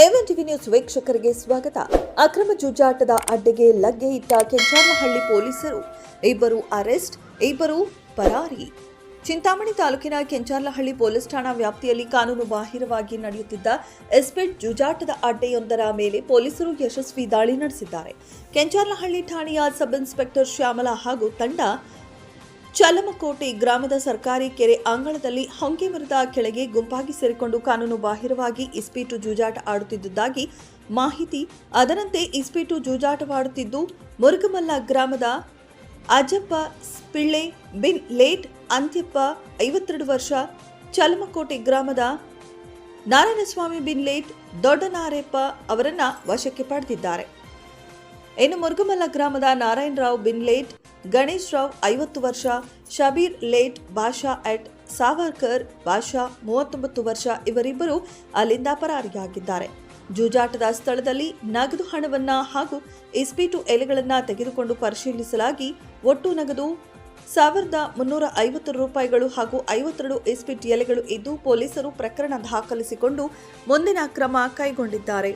ಎವನ್ TV news ವೀಕ್ಷಕರಿಗೆ ಸ್ವಾಗತ. ಅಕ್ರಮ ಜೂಜಾಟದ ಅಡ್ಡೆಗೆ ಲಗ್ಗೆ ಇಟ್ಟ ಕೆಂಚಾರ್ಲಹಳ್ಳಿ ಪೊಲೀಸರು, ಇಬ್ಬರು ಅರೆಸ್ಟ್, ಇಬ್ಬರು ಪರಾರಿ. ಚಿಂತಾಮಣಿ ತಾಲೂಕಿನ ಕೆಂಚಾರ್ಲಹಳ್ಳಿ ಪೊಲೀಸ್ ಠಾಣಾ ವ್ಯಾಪ್ತಿಯಲ್ಲಿ ಕಾನೂನು ಬಾಹಿರವಾಗಿ ನಡೆಯುತ್ತಿದ್ದ ಎಸ್ಪೆಟ್ ಜೂಜಾಟದ ಅಡ್ಡೆಯೊಂದರ ಮೇಲೆ ಪೊಲೀಸರು ಯಶಸ್ವಿ ದಾಳಿ ನಡೆಸಿದ್ದಾರೆ. ಕೆಂಚಾರ್ಲಹಳ್ಳಿ ಠಾಣೆಯ ಸಬ್ ಇನ್ಸ್ಪೆಕ್ಟರ್ ಶ್ಯಾಮಲಾ ಹಾಗೂ ತಂಡ ಚಲಮಕೋಟೆ ಗ್ರಾಮದ ಸರ್ಕಾರಿ ಕೆರೆ ಅಂಗಳದಲ್ಲಿ ಹೊಂಗೆ ಮರದ ಕೆಳಗೆ ಗುಂಪಾಗಿ ಸೇರಿಕೊಂಡು ಕಾನೂನು ಬಾಹಿರವಾಗಿ ಇಸ್ಪೀಟು ಜೂಜಾಟ ಆಡುತ್ತಿದ್ದುದಾಗಿ ಮಾಹಿತಿ. ಅದರಂತೆ ಇಸ್ಪೀಟು ಜೂಜಾಟವಾಡುತ್ತಿದ್ದು ಮುರುಗಮಲ್ಲ ಗ್ರಾಮದ ಅಜ್ಜಪ್ಪ ಪಿಳ್ಳೆ ಬಿನ್ ಲೇಟ್ ಅಂತ್ಯಪ್ಪ 52 ವರ್ಷ, ಚಲಮಕೋಟೆ ಗ್ರಾಮದ ನಾರಾಯಣಸ್ವಾಮಿ ಬಿನ್ ಲೇಟ್ ದೊಡ್ಡನಾರೆಪ್ಪ ಅವರನ್ನ ವಶಕ್ಕೆ ಪಡೆದಿದ್ದಾರೆ. ಇನ್ನು ಮುರುಗಮಲ್ಲ ಗ್ರಾಮದ ನಾರಾಯಣರಾವ್ ಬಿನ್ ಲೇಟ್, ಗಣೇಶ್ ರಾವ್ 50 ವರ್ಷ, ಶಬೀರ್ ಲೇಟ್ ಬಾಷಾ ಎಟ್ ಸಾವರ್ಕರ್ ಬಾಷಾ 39 ವರ್ಷ ಇವರಿಬ್ಬರು ಅಲ್ಲಿಂದ ಪರಾರಿಯಾಗಿದ್ದಾರೆ. ಜೂಜಾಟದ ಸ್ಥಳದಲ್ಲಿ ನಗದು ಹಣವನ್ನ ಹಾಗೂ ಇಸ್ಪೀಟು ಎಲೆಗಳನ್ನು ತೆಗೆದುಕೊಂಡು ಪರಿಶೀಲಿಸಲಾಗಿ ಒಟ್ಟು ನಗದು 1350 ರೂಪಾಯಿಗಳು ಹಾಗೂ 52 ಇಸ್ಪೀಟ್ ಎಲೆಗಳು ಇದ್ದು ಪೊಲೀಸರು ಪ್ರಕರಣ ದಾಖಲಿಸಿಕೊಂಡು ಮುಂದಿನ ಕ್ರಮ ಕೈಗೊಂಡಿದ್ದಾರೆ.